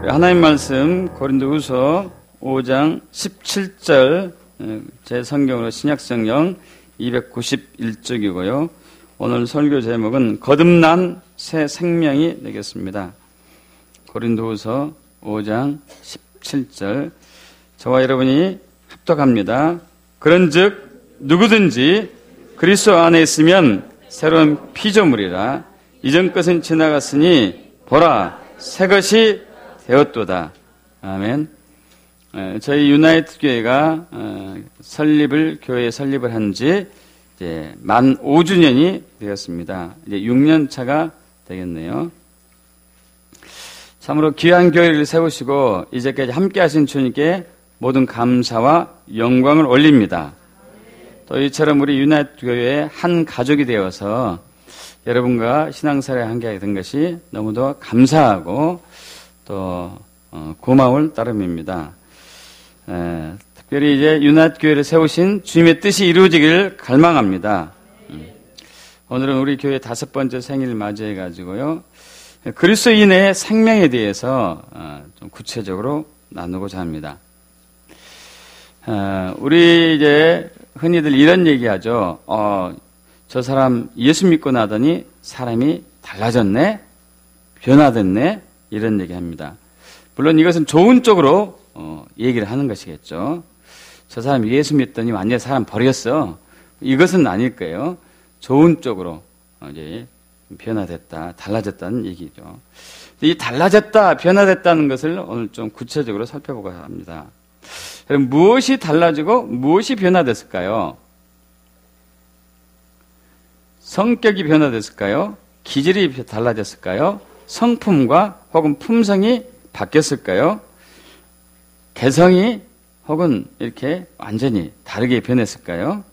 하나님 말씀 고린도후서 5장 17절 제 성경으로 신약성경 291쪽이고요. 오늘 설교 제목은 거듭난 새 생명이 되겠습니다. 고린도후서 5장 17절 저와 여러분이 합독합니다. 그런즉 누구든지 그리스도 안에 있으면 새로운 피조물이라 이전 것은 지나갔으니 보라 새 것이 되었도다. 아멘. 저희 유나이트 교회가 교회 설립을 한 지 이제 만 5주년이 되었습니다. 이제 6년 차가 되겠네요. 참으로 귀한 교회를 세우시고 이제까지 함께 하신 주님께 모든 감사와 영광을 올립니다. 또 이처럼 우리 유나이트 교회의 한 가족이 되어서 여러분과 신앙생활에 함께하게 된 것이 너무도 감사하고 또 고마울 따름입니다. 특별히 이제 유나이트 교회를 세우신 주님의 뜻이 이루어지기를 갈망합니다. 오늘은 우리 교회 5번째 생일 맞이해 가지고요. 그리스도인의 생명에 대해서 좀 구체적으로 나누고자 합니다. 우리 이제 흔히들 이런 얘기하죠. 저 사람 예수 믿고 나더니 사람이 달라졌네, 변화됐네, 이런 얘기합니다. 물론 이것은 좋은 쪽으로 얘기를 하는 것이겠죠. 저 사람 예수 믿더니 완전히 사람 버렸어. 이것은 아닐 거예요. 좋은 쪽으로 이제 변화됐다, 달라졌다는 얘기죠. 이 달라졌다, 변화됐다는 것을 오늘 좀 구체적으로 살펴보고자 합니다. 그럼 무엇이 달라지고 무엇이 변화됐을까요? 성격이 변화됐을까요? 기질이 달라졌을까요? 성품과 혹은 품성이 바뀌었을까요? 개성이 혹은 이렇게 완전히 다르게 변했을까요?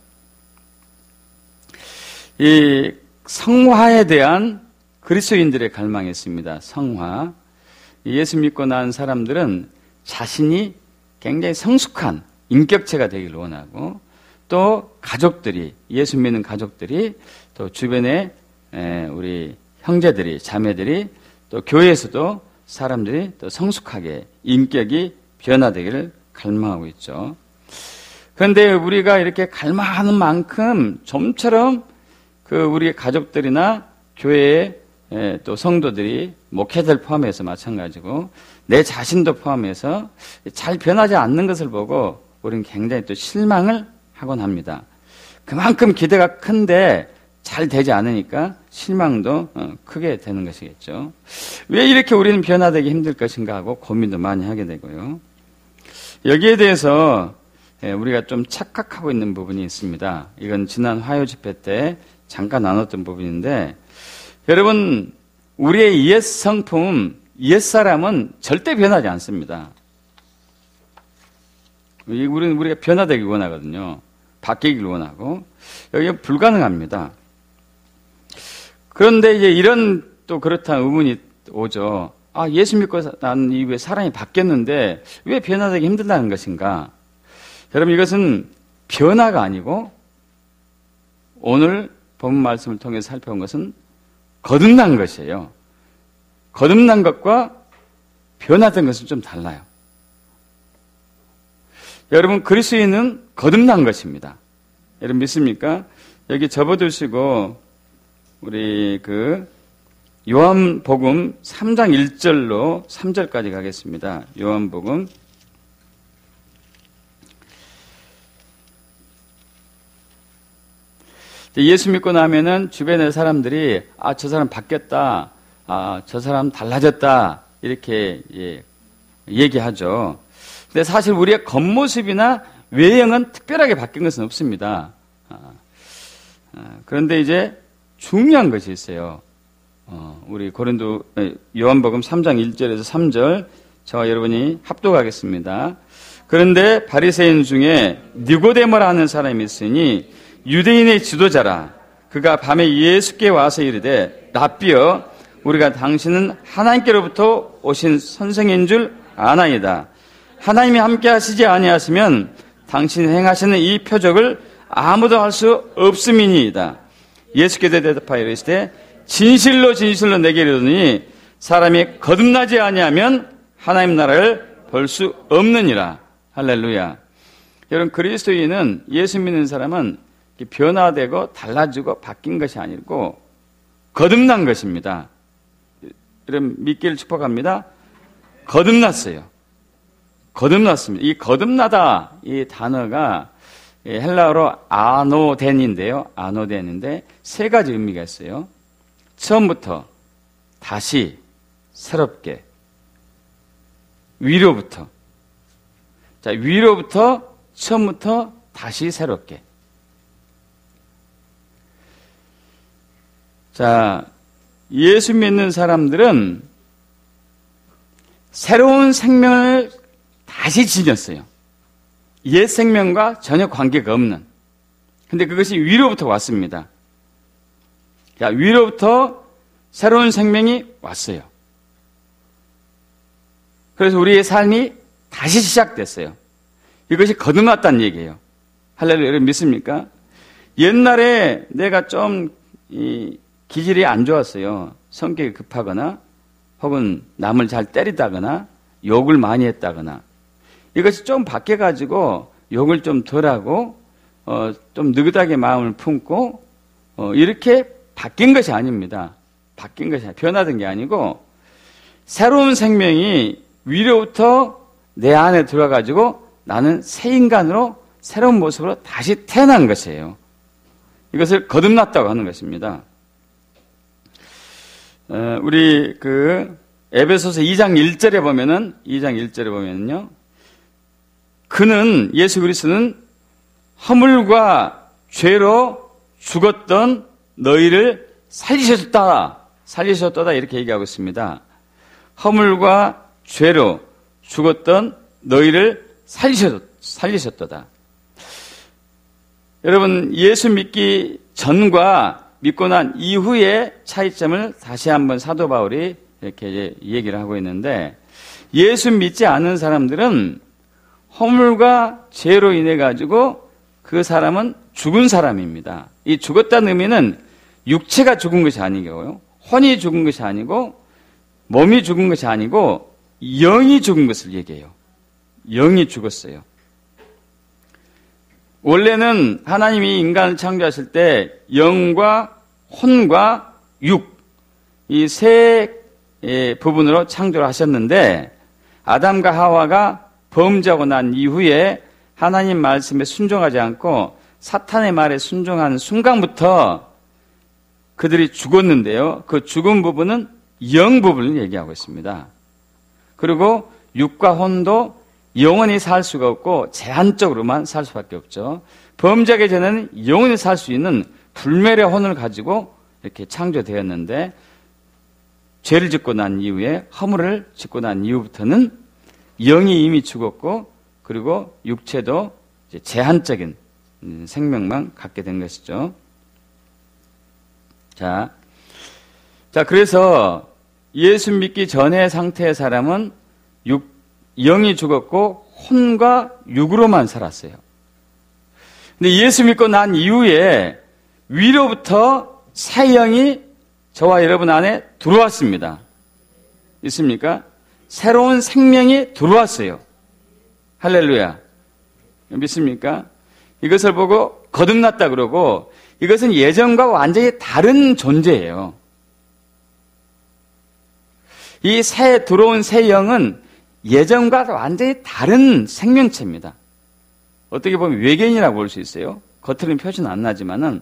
이 성화에 대한 그리스도인들의 갈망이 있습니다. 성화. 예수 믿고 난 사람들은 자신이 굉장히 성숙한 인격체가 되기를 원하고 또 가족들이, 예수 믿는 가족들이 또 주변에 우리 형제들이, 자매들이 또 교회에서도 사람들이 또 성숙하게 인격이 변화되기를 갈망하고 있죠. 그런데 우리가 이렇게 갈망하는 만큼 좀처럼 우리 가족들이나 교회의 또 성도들이 목회자를 포함해서 마찬가지고 내 자신도 포함해서 잘 변하지 않는 것을 보고 우리는 굉장히 또 실망을 하곤 합니다. 그만큼 기대가 큰데 잘 되지 않으니까 실망도 크게 되는 것이겠죠. 왜 이렇게 우리는 변화되기 힘들 것인가 하고 고민도 많이 하게 되고요. 여기에 대해서 우리가 좀 착각하고 있는 부분이 있습니다. 이건 지난 화요 집회 때 잠깐 나눴던 부분인데 여러분 우리의 옛 성품, 옛 사람은 절대 변하지 않습니다. 우리는 우리가 변화되길 원하거든요. 바뀌길 원하고 여기가 불가능합니다. 그런데 이제 이런 또 그렇다는 의문이 오죠. 예수 믿고 난 이후에 사람이 바뀌었는데 왜 변화되기 힘들다는 것인가? 여러분 이것은 변화가 아니고 오늘 본문 말씀을 통해서 살펴본 것은 거듭난 것이에요. 거듭난 것과 변화된 것은 좀 달라요. 여러분 그리스도인은 거듭난 것입니다. 여러분 믿습니까? 여기 접어두시고 우리 요한복음 3장 1절로 3절까지 가겠습니다. 요한복음 예수 믿고 나면은 주변의 사람들이 저 사람 바뀌었다, 저 사람 달라졌다 이렇게 얘기하죠. 근데 사실 우리의 겉모습이나 외형은 특별하게 바뀐 것은 없습니다. 그런데 이제 중요한 것이 있어요. 우리 요한복음 3장 1절에서 3절 저와 여러분이 합독하겠습니다. 그런데 바리새인 중에 니고데모라 하는 사람이 있으니 유대인의 지도자라. 그가 밤에 예수께 와서 이르되 랍비여 우리가 당신은 하나님께로부터 오신 선생인 줄 아나이다. 하나님이 함께 하시지 아니하시면 당신이 행하시는 이 표적을 아무도 할 수 없음이니이다. 예수께서 대답하여 이르시되 진실로 진실로 내게 이르노니 사람이 거듭나지 아니하면 하나님 나라를 볼 수 없느니라. 할렐루야. 여러분, 그리스도인은, 예수 믿는 사람은 변화되고 달라지고 바뀐 것이 아니고 거듭난 것입니다. 여러분, 믿기를 축복합니다. 거듭났어요. 거듭났습니다. 이 거듭나다, 이 단어가 헬라어로 아노덴인데요. 아노덴인데 세 가지 의미가 있어요. 처음부터, 다시, 새롭게, 위로부터. 자, 위로부터, 처음부터, 다시 새롭게. 자, 예수 믿는 사람들은 새로운 생명을 다시 지녔어요. 옛 생명과 전혀 관계가 없는. 근데 그것이 위로부터 왔습니다. 자, 위로부터 새로운 생명이 왔어요. 그래서 우리의 삶이 다시 시작됐어요. 이것이 거듭났다는 얘기예요. 할렐루야, 여러분 믿습니까? 옛날에 내가 좀 기질이 안 좋았어요. 성격이 급하거나 혹은 남을 잘 때리다거나 욕을 많이 했다거나 이것이 좀 바뀌어가지고 욕을 좀 덜하고 좀 느긋하게 마음을 품고 이렇게 바뀐 것이 아닙니다. 바뀐 것이 변화된 게 아니고 새로운 생명이 위로부터 내 안에 들어가지고 나는 새 인간으로 새로운 모습으로 다시 태어난 것이에요. 이것을 거듭났다고 하는 것입니다. 우리 에베소서 2장 1절에 보면은요. 그는 예수 그리스도는 허물과 죄로 죽었던 너희를 살리셨도다 이렇게 얘기하고 있습니다. 허물과 죄로 죽었던 너희를 살리셨도다. 여러분, 예수 믿기 전과 믿고 난 이후의 차이점을 다시 한번 사도 바울이 이렇게 얘기를 하고 있는데, 예수 믿지 않은 사람들은 허물과 죄로 인해 가지고 그 사람은 죽은 사람입니다. 이 죽었다는 의미는 육체가 죽은 것이 아니고요, 혼이 죽은 것이 아니고 몸이 죽은 것이 아니고 영이 죽은 것을 얘기해요. 영이 죽었어요. 원래는 하나님이 인간을 창조하실 때 영과 혼과 육, 이 세 부분으로 창조를 하셨는데, 아담과 하와가 범죄하고 난 이후에 하나님 말씀에 순종하지 않고 사탄의 말에 순종하는 순간부터 그들이 죽었는데요. 그 죽은 부분은 영 부분을 얘기하고 있습니다. 그리고 육과 혼도 영원히 살 수가 없고 제한적으로만 살 수밖에 없죠. 범죄하기 전에는 영원히 살 수 있는 불멸의 혼을 가지고 이렇게 창조되었는데, 죄를 짓고 난 이후에, 허물을 짓고 난 이후부터는 영이 이미 죽었고, 그리고 육체도 이제 제한적인 생명만 갖게 된 것이죠. 자, 그래서 예수 믿기 전의 상태의 사람은 영이 죽었고 혼과 육으로만 살았어요. 근데 예수 믿고 난 이후에 위로부터 새 영이 저와 여러분 안에 들어왔습니다. 있습니까? 새로운 생명이 들어왔어요. 할렐루야. 믿습니까? 이것을 보고 거듭났다 그러고, 이것은 예전과 완전히 다른 존재예요. 이 들어온 새 영은 예전과 완전히 다른 생명체입니다. 어떻게 보면 외계인이라고 볼 수 있어요. 겉으로는 표시는 안 나지만은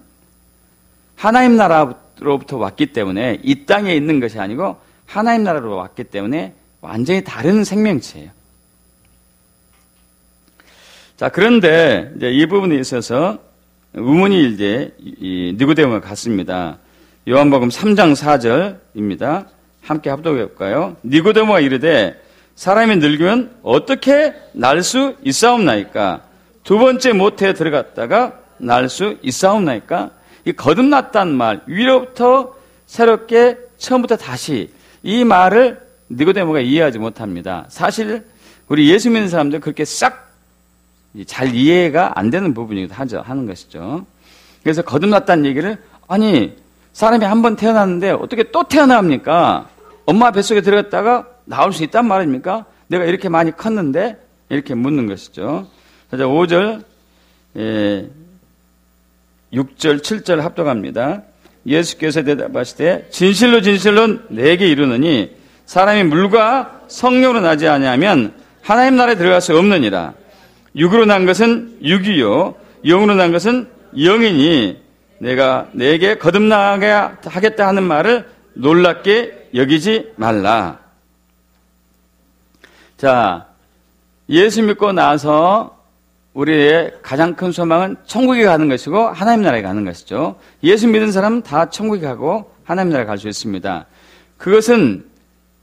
하나님 나라로부터 왔기 때문에, 이 땅에 있는 것이 아니고 하나님 나라로 왔기 때문에 완전히 다른 생명체예요. 자, 그런데 이제 이 부분에 있어서 의문이 이제 니고데모가 갔습니다. 요한복음 3장 4절입니다. 함께 합독해 볼까요? 니고데모가 이르되 사람이 늙으면 어떻게 날 수 있사옵나이까? 두 번째 모태에 들어갔다가 날 수 있사옵나이까? 이 거듭났다는 말, 위로부터 새롭게 처음부터 다시, 이 말을 니고데모가 이해하지 못합니다. 사실 우리 예수 믿는 사람들 그렇게 싹 잘 이해가 안 되는 부분이기도 하는 것이죠. 그래서 거듭났다는 얘기를, 아니 사람이 한 번 태어났는데 어떻게 또 태어납니까? 엄마 뱃속에 들어갔다가 나올 수 있단 말입니까? 내가 이렇게 많이 컸는데? 이렇게 묻는 것이죠. 자, 5절, 6절, 7절 합독합니다. 예수께서 대답하시되 진실로 진실로 내게 이르노니 사람이 물과 성령으로 나지 아니하면 하나님 나라에 들어갈 수 없느니라. 육으로 난 것은 육이요 영으로 난 것은 영이니 내가 내게 거듭나게 하겠다 하는 말을 놀랍게 여기지 말라. 자, 예수 믿고 나서 우리의 가장 큰 소망은 천국에 가는 것이고 하나님 나라에 가는 것이죠. 예수 믿은 사람은 다 천국에 가고 하나님 나라에 갈 수 있습니다. 그것은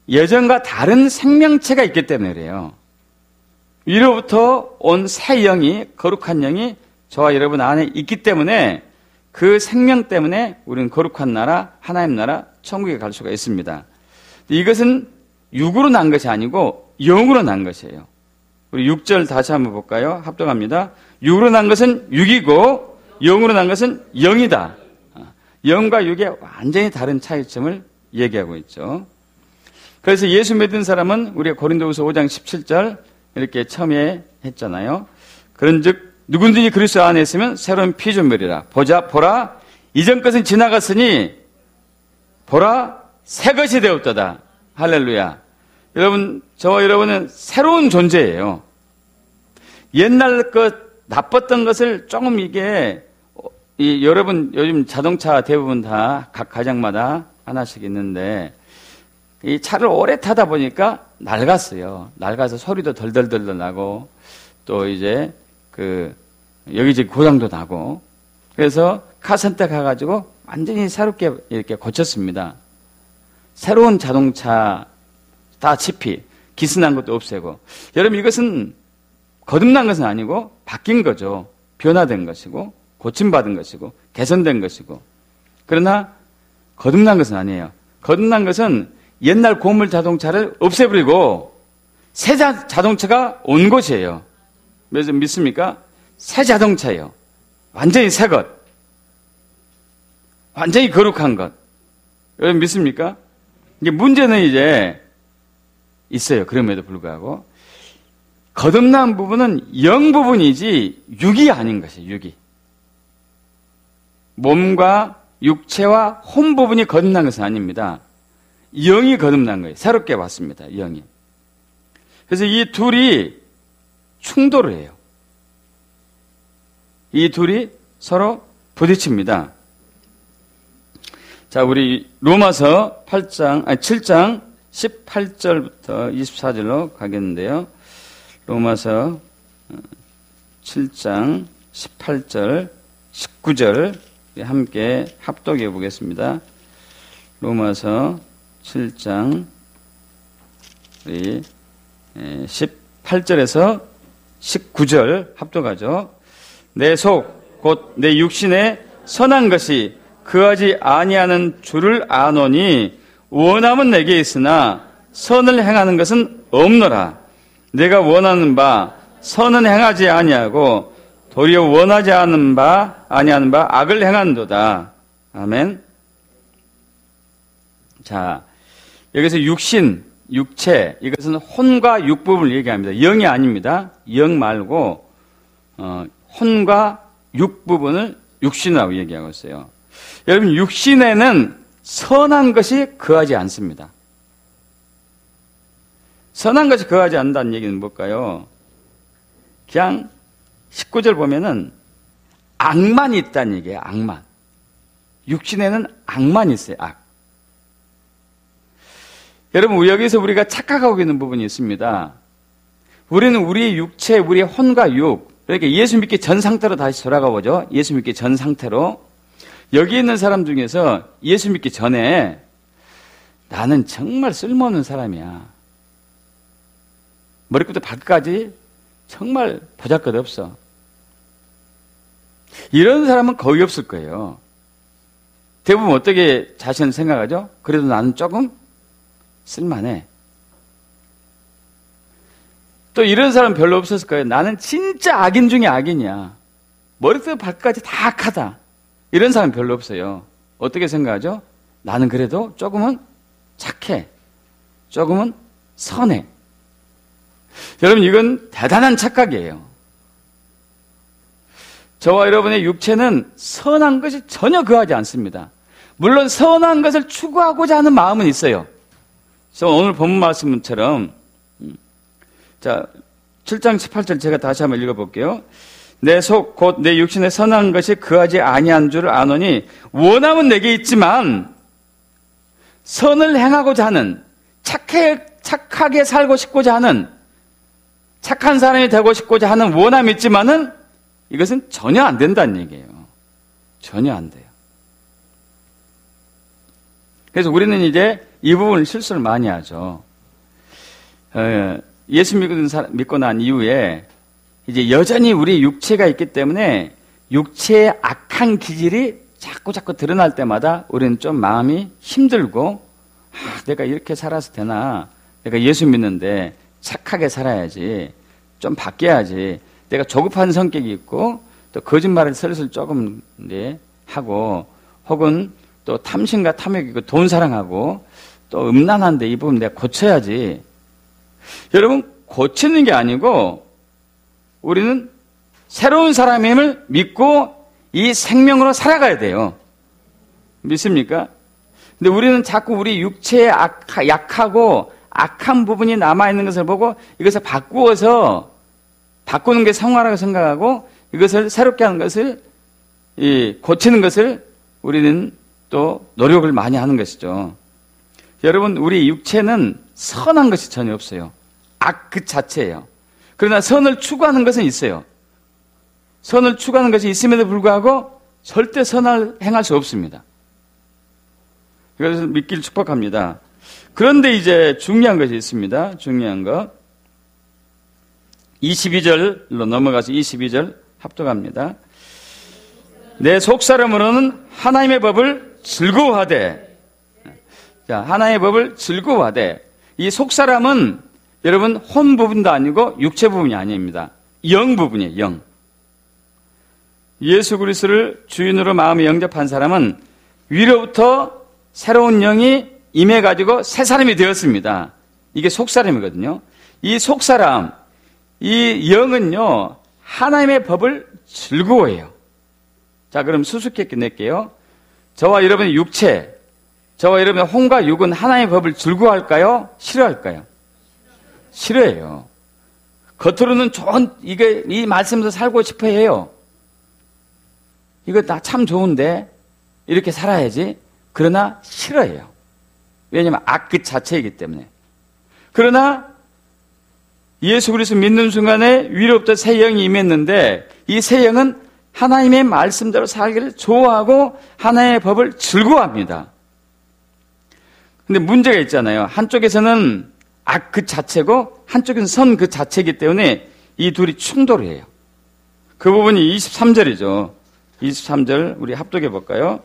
예전과 다른 생명체가 있기 때문에 그래요. 위로부터 온 새 영이, 거룩한 영이 저와 여러분 안에 있기 때문에 그 생명 때문에 우리는 거룩한 나라, 하나님 나라, 천국에 갈 수가 있습니다. 이것은 육으로 난 것이 아니고 영으로 난 것이에요. 우리 6절 다시 한번 볼까요? 합독합니다. 육으로 난 것은 육이고 영으로 난 것은 영이다. 영과 육의 완전히 다른 차이점을 얘기하고 있죠. 그래서 예수 믿은 사람은 우리가 고린도후서 5장 17절 이렇게 처음에 했잖아요. 그런즉 누구든지 그리스도 안에 있으면 새로운 피조물이라. 보라 이전 것은 지나갔으니 보라 새 것이 되었도다. 할렐루야. 여러분, 저와 여러분은 새로운 존재예요. 옛날 것, 나빴던 것을 조금 여러분 요즘 자동차 대부분 다 각 가정마다 하나씩 있는데 이 차를 오래 타다 보니까 낡았어요. 낡아서 소리도 덜덜덜 나고 또 이제 여기저기 고장도 나고 그래서 카센터 가가지고 완전히 새롭게 이렇게 고쳤습니다. 새로운 자동차 다 치피, 기스난 것도 없애고. 여러분 이것은 거듭난 것은 아니고 바뀐 거죠. 변화된 것이고 고침받은 것이고 개선된 것이고. 그러나 거듭난 것은 아니에요. 거듭난 것은 옛날 고물 자동차를 없애버리고 새 자동차가 온 것이에요. 그래서 믿습니까? 새 자동차예요. 완전히 새 것. 완전히 거룩한 것. 여러분 믿습니까? 이제 문제는 이제 있어요. 그럼에도 불구하고 거듭난 부분은 영 부분이지 육이 아닌 것이에요. 육이. 몸과 육체와 혼 부분이 거듭난 것은 아닙니다. 영이 거듭난 거예요. 새롭게 왔습니다. 영이. 그래서 이 둘이 충돌을 해요. 이 둘이 서로 부딪힙니다. 자, 우리 로마서 7장 18절부터 24절로 가겠는데요. 로마서 7장 18절 19절 함께 합독해 보겠습니다. 로마서 7장 18절에서 19절 합독하죠. 내 속 곧 내 육신에 선한 것이 그하지 아니하는 줄을 아노니 원함은 내게 있으나 선을 행하는 것은 없노라. 내가 원하는 바 선은 행하지 아니하고 도리어 원하지 않는 바 아니하는 바 악을 행한도다. 아멘. 자, 여기서 육신, 육체, 이것은 혼과 육 부분을 얘기합니다. 영이 아닙니다. 영 말고 혼과 육 부분을 육신이라고 얘기하고 있어요. 여러분, 육신에는 선한 것이 거하지 않습니다. 선한 것이 거하지 않는다는 얘기는 뭘까요? 그냥 19절 보면은 악만 있다는 얘기예요. 악만. 육신에는 악만 있어요. 악. 여러분, 여기서 우리가 착각하고 있는 부분이 있습니다. 우리는 우리의 육체, 우리의 혼과 육, 그러니까 예수 믿기 전 상태로 다시 돌아가 보죠. 예수 믿기 전 상태로. 여기 있는 사람 중에서 예수 믿기 전에 나는 정말 쓸모없는 사람이야. 머리부터 발끝까지 정말 보잘것없어. 이런 사람은 거의 없을 거예요. 대부분 어떻게 자신을 생각하죠? 그래도 나는 조금 쓸만해. 또 이런 사람 별로 없었을 거예요. 나는 진짜 악인 중에 악인이야. 머리부터 발끝까지 다 악하다. 이런 사람 별로 없어요. 어떻게 생각하죠? 나는 그래도 조금은 착해. 조금은 선해. 여러분, 이건 대단한 착각이에요. 저와 여러분의 육체는 선한 것이 전혀 거하지 않습니다. 물론 선한 것을 추구하고자 하는 마음은 있어요. 그래서 오늘 본문 말씀처럼, 자, 7장 18절 제가 다시 한번 읽어볼게요. 내 속 곧 내 육신에 선한 것이 거하지 아니한 줄 아노니 원함은 내게 있지만 선을 행하고자 하는, 착하게 살고 싶고자 하는, 착한 사람이 되고 싶고자 하는 원함이 있지만은 이것은 전혀 안 된다는 얘기예요. 전혀 안 돼요. 그래서 우리는 이제 이 부분을 실수를 많이 하죠. 예수 믿고 난 이후에 이제 여전히 우리 육체가 있기 때문에 육체의 악한 기질이 자꾸 드러날 때마다 우리는 좀 마음이 힘들고, 내가 이렇게 살아서 되나? 내가 예수 믿는데 착하게 살아야지. 좀 바뀌어야지. 내가 조급한 성격이 있고 또 거짓말을 슬슬 조금 이제 하고, 혹은 또 탐심과 탐욕이고 돈 사랑하고 또 음란한데 이 부분 내가 고쳐야지. 여러분, 고치는 게 아니고 우리는 새로운 사람임을 믿고 이 생명으로 살아가야 돼요. 믿습니까? 근데 우리는 자꾸 우리 육체에 약하고 악한 부분이 남아있는 것을 보고 이것을 바꾸는 게 성화라고 생각하고 이것을 새롭게 하는 것을, 고치는 것을 우리는 또 노력을 많이 하는 것이죠. 여러분, 우리 육체는 선한 것이 전혀 없어요. 악 그 자체예요. 그러나 선을 추구하는 것은 있어요. 선을 추구하는 것이 있음에도 불구하고 절대 선을 행할 수 없습니다. 그래서 믿기를 축복합니다. 그런데 이제 중요한 것이 있습니다. 중요한 것. 22절로 넘어가서 22절 합독합니다. 내 속사람으로는 하나님의 법을 즐거워하되. 자, 하나님의 법을 즐거워하되. 이 속사람은 여러분 혼 부분도 아니고 육체 부분이 아닙니다. 영 부분이에요. 영. 예수 그리스도를 주인으로 마음에 영접한 사람은 위로부터 새로운 영이 임해가지고 새 사람이 되었습니다. 이게 속사람이거든요. 이 속사람, 이 영은요, 하나님의 법을 즐거워해요. 자, 그럼 수수께끼 낼게요. 저와 여러분의 육체, 저와 여러분의 혼과 육은 하나님의 법을 즐거워할까요? 싫어할까요? 싫어해요. 겉으로는 이 말씀에서 살고 싶어 해요. 이거 나 참 좋은데, 이렇게 살아야지. 그러나 싫어해요. 왜냐하면 악 그 자체이기 때문에. 그러나 예수 그리스도 믿는 순간에 위로부터 새 영이 임했는데 이 새 영은 하나님의 말씀대로 살기를 좋아하고 하나님의 법을 즐거워합니다. 근데 문제가 있잖아요. 한쪽에서는 악 그 자체고 한쪽에서는 선 그 자체이기 때문에 이 둘이 충돌을 해요. 그 부분이 23절이죠. 23절 우리 합독해 볼까요?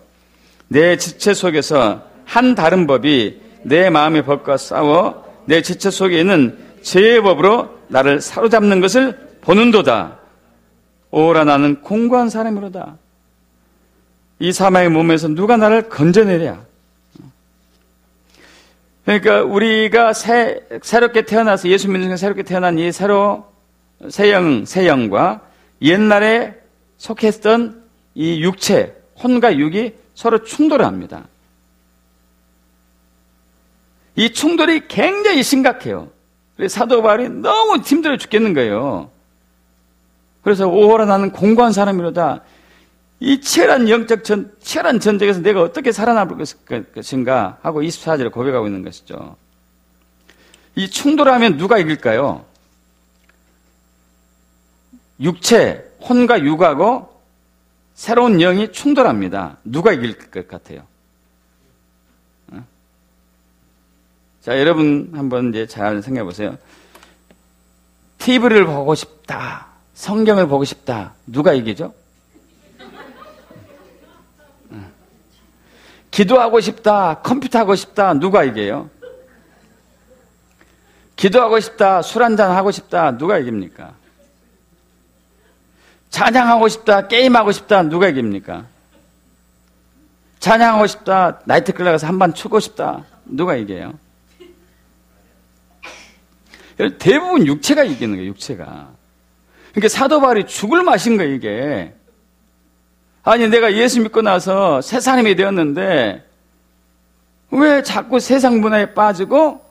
내 지체 속에서 한 다른 법이 내 마음의 법과 싸워 내 지체 속에 있는 죄의 법으로 나를 사로잡는 것을 보는도다. 오라 나는 공고한 사람이로다. 이 사망의 몸에서 누가 나를 건져내랴. 그러니까 우리가 새롭게 태어나서 예수 믿는 순간 새롭게 태어난 이 새 영과 옛날에 속했던 이 육체, 혼과 육이 서로 충돌합니다. 이 충돌이 굉장히 심각해요. 그래서 사도 바울이 너무 힘들어 죽겠는 거예요. 그래서 오호라 나는 공고한 사람이로다. 이 치열한 치열한 전쟁에서 내가 어떻게 살아남을 것인가 하고 24절에 고백하고 있는 것이죠. 이 충돌하면 누가 이길까요? 육체, 혼과 육하고 새로운 영이 충돌합니다. 누가 이길 것 같아요? 자, 여러분 한번 이제 잘 생각해 보세요. TV를 보고 싶다. 성경을 보고 싶다. 누가 이기죠? 기도하고 싶다. 컴퓨터 하고 싶다. 누가 이겨요? 기도하고 싶다. 술 한잔 하고 싶다. 누가 이깁니까? 찬양하고 싶다. 게임하고 싶다. 누가 이깁니까? 찬양하고 싶다. 나이트클럽 가서 한번 추고 싶다. 누가 이겨요? 대부분 육체가 이기는 거예요, 육체가. 그러니까 사도 바울이 죽을 맛인 거예요, 이게. 아니, 내가 예수 믿고 나서 새 사람이 되었는데, 왜 자꾸 세상 문화에 빠지고,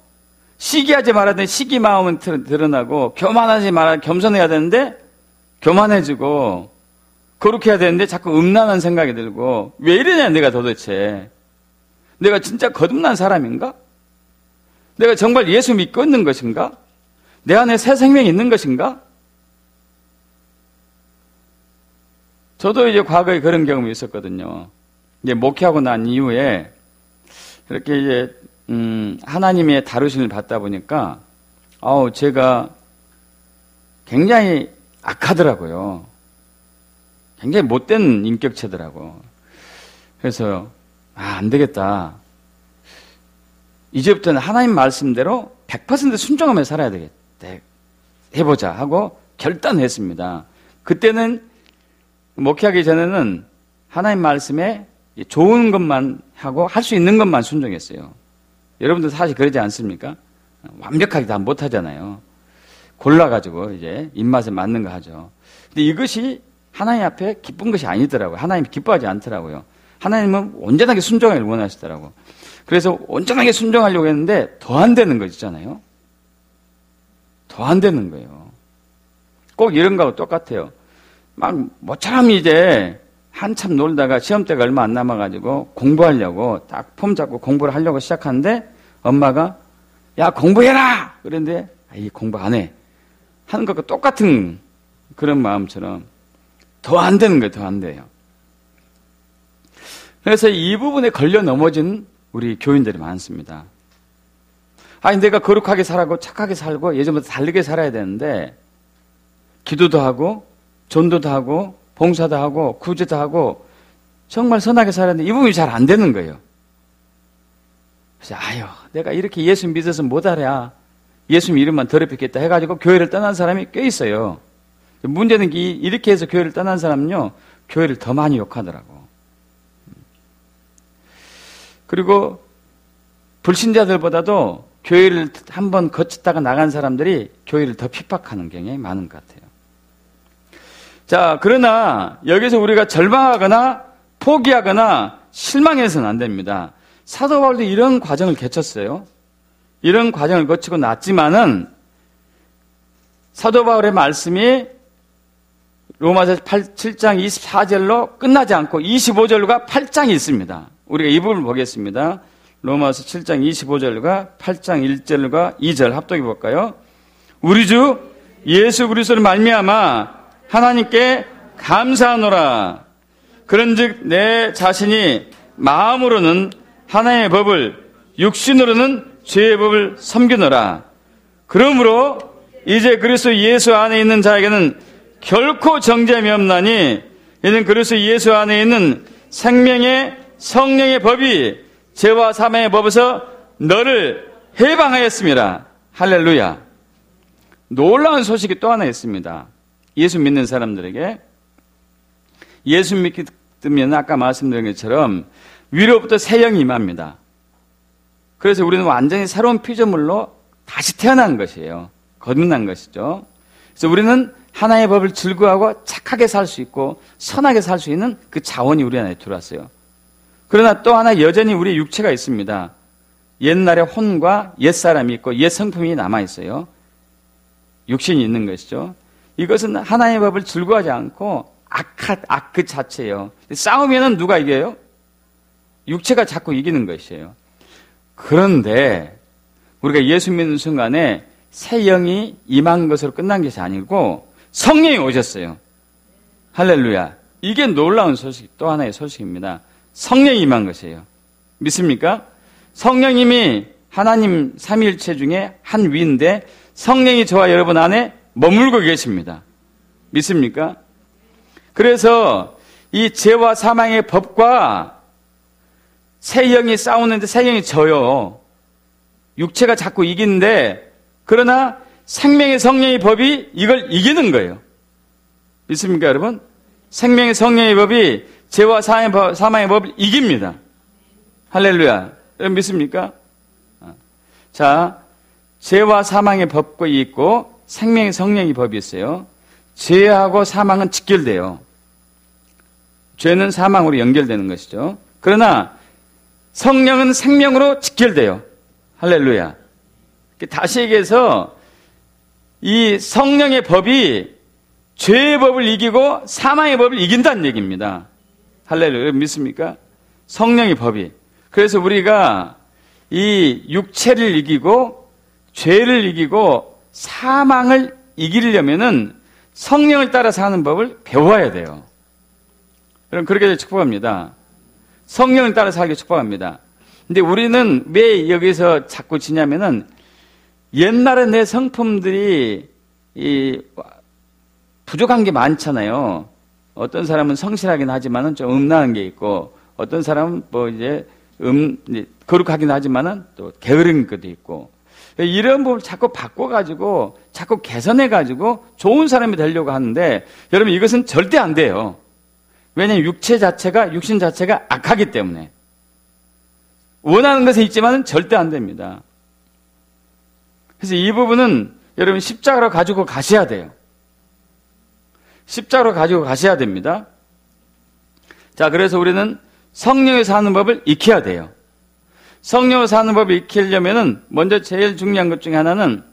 시기하지 말아야 되는데, 시기 마음은 드러나고, 교만하지 말아야 겸손해야 되는데, 교만해지고, 거룩해야 되는데, 자꾸 음란한 생각이 들고, 왜 이러냐, 내가 도대체. 내가 진짜 거듭난 사람인가? 내가 정말 예수 믿고 있는 것인가? 내 안에 새 생명이 있는 것인가? 저도 이제 과거에 그런 경험이 있었거든요. 이제 목회하고 난 이후에 이렇게 이제 하나님의 다루심을 받다 보니까 제가 굉장히 악하더라고요. 굉장히 못된 인격체더라고. 그래서 안 되겠다. 이제부터는 하나님 말씀대로 100% 순종하며 살아야 되겠다. 해보자 하고 결단했습니다. 그때는 목회하기 전에는 하나님 말씀에 좋은 것만 하고 할 수 있는 것만 순종했어요. 여러분들 사실 그러지 않습니까? 완벽하게 다 못하잖아요. 골라가지고 이제 입맛에 맞는 거 하죠. 근데 이것이 하나님 앞에 기쁜 것이 아니더라고요. 하나님이 기뻐하지 않더라고요. 하나님은 온전하게 순종하기를 원하시더라고요. 그래서 온전하게 순종하려고 했는데 더 안 되는 거 있잖아요. 더 안 되는 거예요. 꼭 이런 거하고 똑같아요. 막 모처럼 이제 한참 놀다가 시험 때가 얼마 안 남아가지고 공부하려고 딱 폼 잡고 공부를 하려고 시작하는데 엄마가 야 공부해라! 그런데 이 공부 안 해. 하는 것과 똑같은 그런 마음처럼 더 안 되는 거예요. 더 안 돼요. 그래서 이 부분에 걸려 넘어진 우리 교인들이 많습니다. 아니 내가 거룩하게 살고 착하게 살고 예전보다 다르게 살아야 되는데 기도도 하고 전도도 하고 봉사도 하고 구제도 하고 정말 선하게 살아야 되는데 이 부분이 잘 안 되는 거예요. 그래서 내가 이렇게 예수 믿어서 못하랴. 예수 이름만 더럽혔겠다 해가지고 교회를 떠난 사람이 꽤 있어요. 문제는 이렇게 해서 교회를 떠난 사람은요. 교회를 더 많이 욕하더라고. 그리고 불신자들보다도 교회를 한번 거쳤다가 나간 사람들이 교회를 더 핍박하는 경향이 많은 것 같아요. 자, 그러나 여기서 우리가 절망하거나 포기하거나 실망해서는 안 됩니다. 사도 바울도 이런 과정을 거쳤어요. 이런 과정을 거치고 났지만은 사도 바울의 말씀이 로마서 7장 24절로 끝나지 않고 25절과 8장이 있습니다. 우리가 이 부분을 보겠습니다. 로마서 7장 25절과 8장 1절과 2절 합독해 볼까요? 우리 주 예수 그리스도를 말미암아 하나님께 감사하노라. 그런즉 내 자신이 마음으로는 하나님의 법을 육신으로는 죄의 법을 섬기노라. 그러므로 이제 그리스도 예수 안에 있는 자에게는 결코 정죄함이 없나니 이는 그리스도 예수 안에 있는 생명의 성령의 법이 죄와 사망의 법에서 너를 해방하였습니다. 할렐루야. 놀라운 소식이 또 하나 있습니다. 예수 믿는 사람들에게 예수 믿으면 아까 말씀드린 것처럼 위로부터 새 영이 임합니다. 그래서 우리는 완전히 새로운 피조물로 다시 태어난 것이에요. 거듭난 것이죠. 그래서 우리는 하나님의 법을 즐거워하고 착하게 살 수 있고 선하게 살 수 있는 그 자원이 우리 안에 들어왔어요. 그러나 또 하나 여전히 우리의 육체가 있습니다. 옛날의 혼과 옛사람이 있고 옛 성품이 남아있어요. 육신이 있는 것이죠. 이것은 하나님의 법을 즐거워하지 않고 악 그 자체예요. 싸우면은 누가 이겨요? 육체가 자꾸 이기는 것이에요. 그런데 우리가 예수 믿는 순간에 새 영이 임한 것으로 끝난 것이 아니고 성령이 오셨어요. 할렐루야. 이게 놀라운 소식, 또 하나의 소식입니다. 성령이 임한 것이에요. 믿습니까? 성령님이 하나님 삼위일체 중에 한 위인데 성령이 저와 여러분 안에 머물고 계십니다. 믿습니까? 그래서 이 죄와 사망의 법과 새 영이 싸우는데 새 영이 져요. 육체가 자꾸 이기는데 그러나 생명의 성령의 법이 이걸 이기는 거예요. 믿습니까, 여러분? 생명의 성령의 법이 죄와 사망의 법을 이깁니다. 할렐루야. 여러분 믿습니까? 자, 죄와 사망의 법이 있고 생명의 성령의 법이 있어요. 죄하고 사망은 직결돼요. 죄는 사망으로 연결되는 것이죠. 그러나 성령은 생명으로 직결돼요. 할렐루야. 다시 얘기해서 이 성령의 법이 죄의 법을 이기고 사망의 법을 이긴다는 얘기입니다. 할렐루야. 믿습니까? 성령의 법이. 그래서 우리가 이 육체를 이기고 죄를 이기고 사망을 이기려면은 성령을 따라 사는 법을 배워야 돼요. 그럼 그렇게 축복합니다. 성령을 따라 살기 축복합니다. 근데 우리는 왜 여기서 자꾸 지냐면은 옛날에 내 성품들이 부족한 게 많잖아요. 어떤 사람은 성실하긴 하지만은 좀 음란한 게 있고, 어떤 사람은 거룩하긴 하지만은 또 게으른 것도 있고, 이런 부분을 자꾸 바꿔가지고, 자꾸 개선해가지고 좋은 사람이 되려고 하는데, 여러분 이것은 절대 안 돼요. 왜냐하면 육신 자체가 악하기 때문에. 원하는 것은 있지만은 절대 안 됩니다. 그래서 이 부분은 여러분 십자가로 가지고 가셔야 돼요. 십자가로 가지고 가셔야 됩니다. 자, 그래서 우리는 성령에 사는 법을 익혀야 돼요. 성령으로 사는 법을 익히려면은 먼저 제일 중요한 것 중에 하나는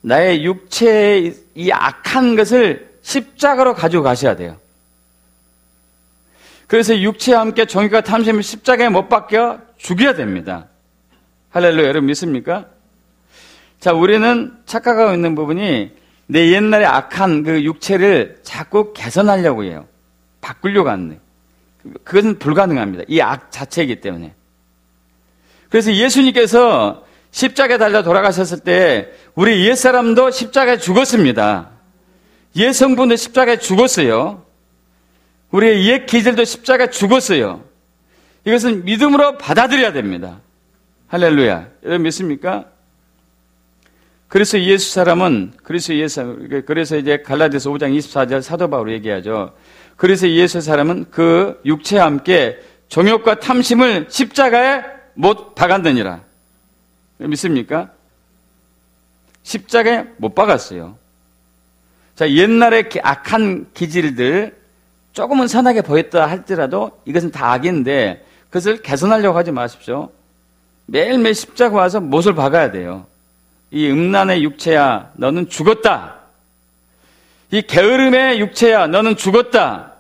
나의 육체의 이 악한 것을 십자가로 가지고 가셔야 돼요. 그래서 육체와 함께 종교와 탐심을 십자가에 못 박혀 죽여야 됩니다. 할렐루야. 여러분 믿습니까? 자, 우리는 착각하고 있는 부분이 내 옛날에 악한 그 육체를 자꾸 개선하려고 해요. 바꾸려고 하는데 그것은 불가능합니다. 이 악 자체이기 때문에. 그래서 예수님께서 십자가에 달려 돌아가셨을 때 우리 옛사람도 십자가에 죽었습니다. 옛 성분도 십자가에 죽었어요. 우리의 옛 기질도 십자가에 죽었어요. 이것은 믿음으로 받아들여야 됩니다. 할렐루야. 여러분 믿습니까? 그래서 이제 갈라디아서 5장 24절 사도 바울이 얘기하죠. 그래서 예수 사람은 그 육체와 함께 정욕과 탐심을 십자가에 못 박았느니라. 믿습니까? 십자가에 못 박았어요. 자, 옛날에 악한 기질들 조금은 선하게 보였다 할지라도 이것은 다 악인데 그것을 개선하려고 하지 마십시오. 매일매일 십자가 와서 못을 박아야 돼요. 이 음란의 육체야, 너는 죽었다. 이 게으름의 육체야, 너는 죽었다.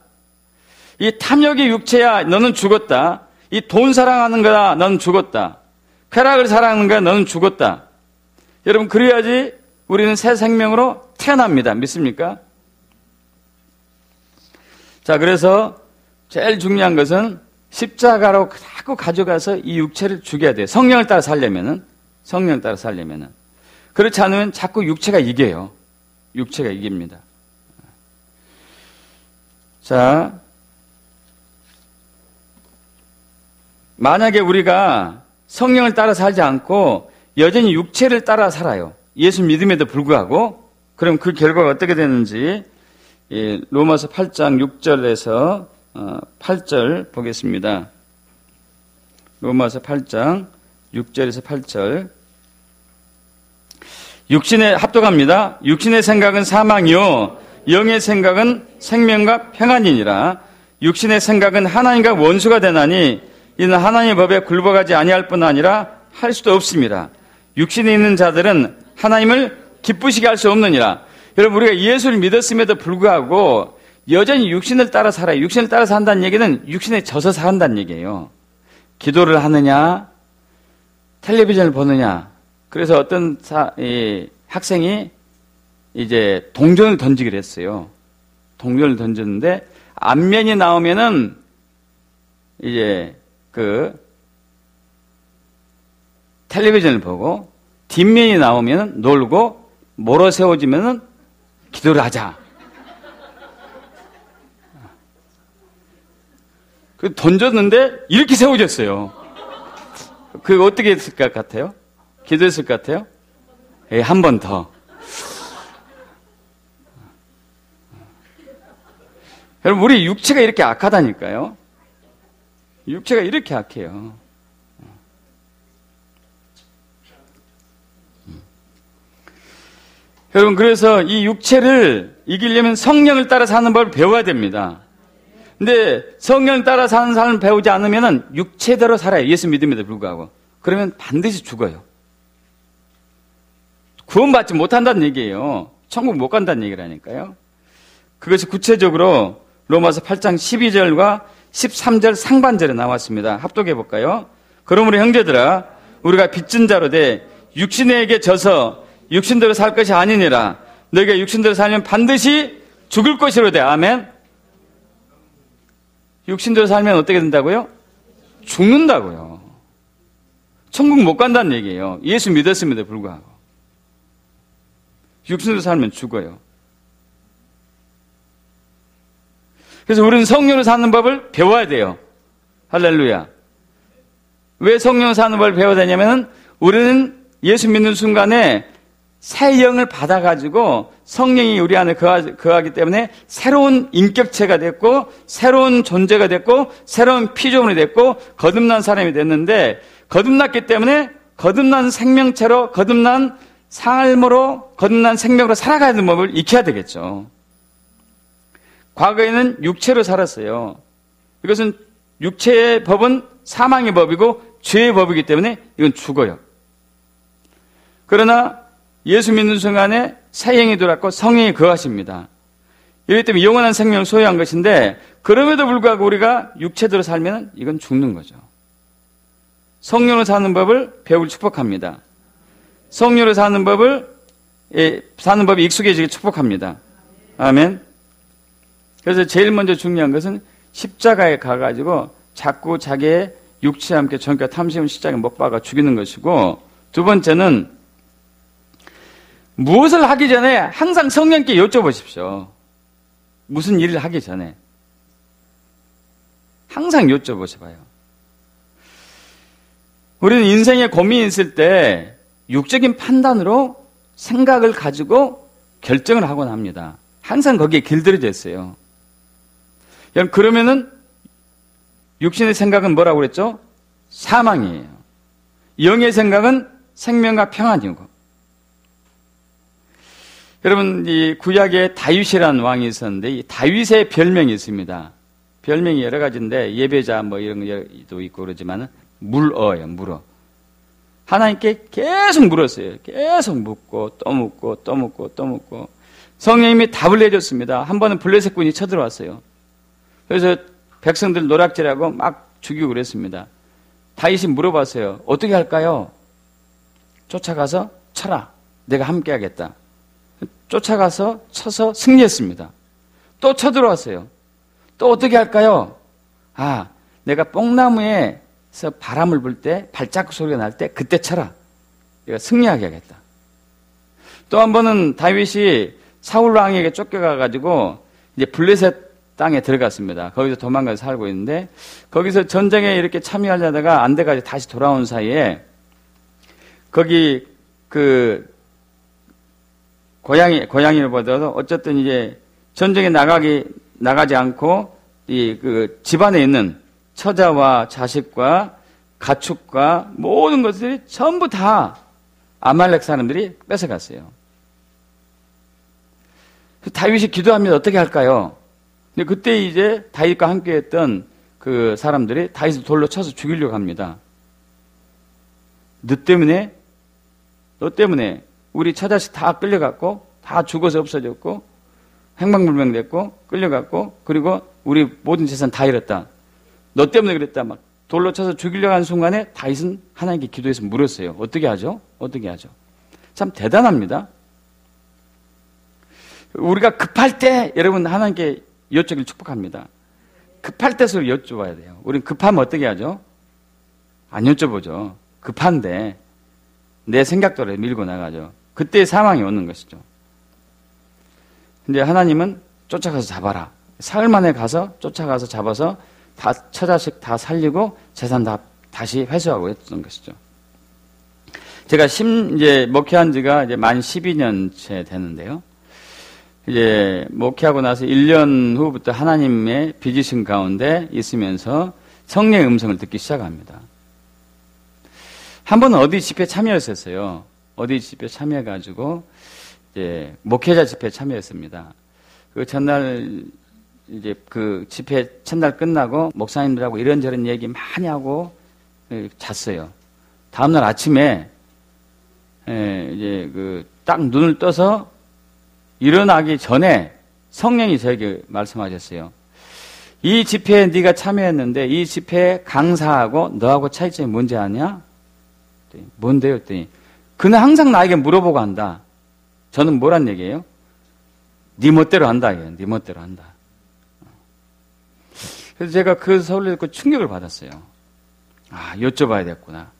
이 탐욕의 육체야, 너는 죽었다. 이 돈 사랑하는 거야, 너는 죽었다. 쾌락을 사랑하는 거야, 너는 죽었다. 여러분, 그래야지 우리는 새 생명으로 태어납니다. 믿습니까? 자, 그래서 제일 중요한 것은 십자가로 자꾸 가져가서 이 육체를 죽여야 돼요. 성령을 따라 살려면은. 그렇지 않으면 자꾸 육체가 이겨요. 육체가 이깁니다. 자, 만약에 우리가 성령을 따라 살지 않고 여전히 육체를 따라 살아요. 예수 믿음에도 불구하고. 그럼 그 결과가 어떻게 되는지 로마서 8장 6절에서 8절 보겠습니다. 로마서 8장 6절에서 8절. 육신에 합독합니다. 육신의 생각은 사망이요 영의 생각은 생명과 평안이니라. 육신의 생각은 하나님과 원수가 되나니 이는 하나님의 법에 굴복하지 아니할 뿐 아니라 할 수도 없습니다. 육신에 있는 자들은 하나님을 기쁘시게 할 수 없느니라. 여러분, 우리가 예수를 믿었음에도 불구하고 여전히 육신을 따라 살아요. 육신을 따라 산다는 얘기는 육신에 져서 산다는 얘기예요. 기도를 하느냐, 텔레비전을 보느냐. 그래서 어떤 학생이 이제 동전을 던지기로 했어요. 동전을 던졌는데 앞면이 나오면은 이제 그 텔레비전을 보고 뒷면이 나오면은 놀고 몰아 세워지면은 기도를 하자. 그 던졌는데 이렇게 세워졌어요. 그 어떻게 했을 것 같아요? 기도했을 것 같아요? 한 번 더. 여러분, 우리 육체가 이렇게 악하다니까요. 육체가 이렇게 악해요. 여러분, 그래서 이 육체를 이기려면 성령을 따라 사는 법을 배워야 됩니다. 근데 성령을 따라 사는 삶을 배우지 않으면 육체대로 살아요. 예수 믿음에도 불구하고. 그러면 반드시 죽어요. 구원받지 못한다는 얘기예요. 천국 못 간다는 얘기라니까요. 그것이 구체적으로 로마서 8장 12절과 13절 상반절에 나왔습니다. 합독해 볼까요? 그러므로 형제들아, 우리가 빚진 자로 돼 육신에게 져서 육신대로 살 것이 아니니라. 너희가 육신대로 살면 반드시 죽을 것이로 돼. 아멘. 육신대로 살면 어떻게 된다고요? 죽는다고요. 천국 못 간다는 얘기예요. 예수 믿었음에도 불구하고. 육신대로 살면 죽어요. 그래서 우리는 성령으로 사는 법을 배워야 돼요. 할렐루야. 왜 성령으로 사는 법을 배워야 되냐면 우리는 예수 믿는 순간에 새 영을 받아가지고 성령이 우리 안에 거하기 때문에 새로운 인격체가 됐고 새로운 존재가 됐고 새로운 피조물이 됐고 거듭난 사람이 됐는데 거듭났기 때문에 거듭난 생명체로 거듭난 삶으로 거듭난 생명으로 살아가야 되는 법을 익혀야 되겠죠. 과거에는 육체로 살았어요. 이것은 육체의 법은 사망의 법이고 죄의 법이기 때문에 이건 죽어요. 그러나 예수 믿는 순간에 새 영이 들어왔고 성령이 거하십니다. 이렇기 때문에 영원한 생명을 소유한 것인데 그럼에도 불구하고 우리가 육체대로 살면 이건 죽는 거죠. 성령으로 사는 법을 배우길 축복합니다. 성령으로 사는 법이 익숙해지길 축복합니다. 아멘. 그래서 제일 먼저 중요한 것은 십자가에 가가지고 자꾸 자기의 육체와 함께 전과 탐심을 십자가에 못 박아 죽이는 것이고, 두 번째는 무엇을 하기 전에 항상 성령께 여쭤보십시오. 무슨 일을 하기 전에 항상 여쭤보셔봐요. 우리는 인생에 고민이 있을 때 육적인 판단으로 생각을 가지고 결정을 하곤 합니다. 항상 거기에 길들여져 있어요. 그러면은 육신의 생각은 뭐라고 그랬죠? 사망이에요. 영의 생각은 생명과 평안이고. 여러분, 이 구약에 다윗이라는 왕이 있었는데 이 다윗의 별명이 있습니다. 별명이 여러 가지인데 예배자 뭐 이런 것도 있고 그러지만 물어예요. 물어. 하나님께 계속 물었어요. 계속 묻고 또 묻고 또 묻고 또 묻고. 성령님이 답을 내줬습니다. 한 번은 블레셋군이 쳐들어왔어요. 그래서 백성들 노략질하고 막 죽이고 그랬습니다. 다윗이 물어봤어요. 어떻게 할까요? 쫓아가서 쳐라. 내가 함께 하겠다. 쫓아가서 쳐서 승리했습니다. 또 쳐들어왔어요. 또 어떻게 할까요? 내가 뽕나무에서 바람을 불 때 발자국 소리가 날 때 그때 쳐라. 내가 승리하게 하겠다. 또 한 번은 다윗이 사울 왕에게 쫓겨가가지고 이제 블레셋 땅에 들어갔습니다. 거기서 도망가서 살고 있는데 거기서 전쟁에 이렇게 참여하려다가 안 돼가지고 다시 돌아온 사이에 거기 고양이를 보더라도 어쨌든 이제 전쟁에 나가지 않고 집안에 있는 처자와 자식과 가축과 모든 것들이 전부 다 아말렉 사람들이 뺏어갔어요. 다윗이 기도하면 어떻게 할까요? 근데 그때 이제 다윗과 함께 했던 그 사람들이 다윗을 돌로 쳐서 죽이려고 합니다. 너 때문에 우리 처자식 다 끌려갔고 다 죽어서 없어졌고 행방불명됐고 끌려갔고 그리고 우리 모든 재산 다 잃었다. 너 때문에 그랬다. 막 돌로 쳐서 죽이려고 하는 순간에 다윗은 하나님께 기도해서 물었어요. 어떻게 하죠? 참 대단합니다. 우리가 급할 때 여러분 하나님께 여쭙길 축복합니다. 급할 때수록 여쭤봐야 돼요. 우리는 급하면 어떻게 하죠? 안 여쭤보죠. 급한데 내 생각대로 밀고 나가죠. 그때 사망이 오는 것이죠. 근데 하나님은 쫓아가서 잡아라. 사흘 만에 쫓아가서 잡아서 다 처자식 다 살리고 재산 다시 회수하고 했던 것이죠. 제가 이제 목회한 지가 이제 만 12년째 되는데요. 이제 목회하고 나서 1년 후부터 하나님의 빚으신 가운데 있으면서 성령의 음성을 듣기 시작합니다. 한 번은 어디 집회 참여했었어요. 어디 집회 참여해가지고 목회자 집회에 참여했습니다. 그 전날 이제 그 집회 첫날 끝나고 목사님들하고 이런저런 얘기 많이 하고 잤어요. 다음날 아침에 이제 그 딱 눈을 떠서 일어나기 전에 성령이 저에게 말씀하셨어요. 이 집회에 네가 참여했는데 이 집회 강사하고 너하고 차이점이 뭔지 아냐? 뭔데요? 했더니 그는 항상 나에게 물어보고 한다. 저는 뭐란 얘기예요? 네 멋대로 한다. 네 멋대로 한다. 그래서 제가 그 서울을 듣고 충격을 받았어요. 아, 여쭤봐야 되겠구나.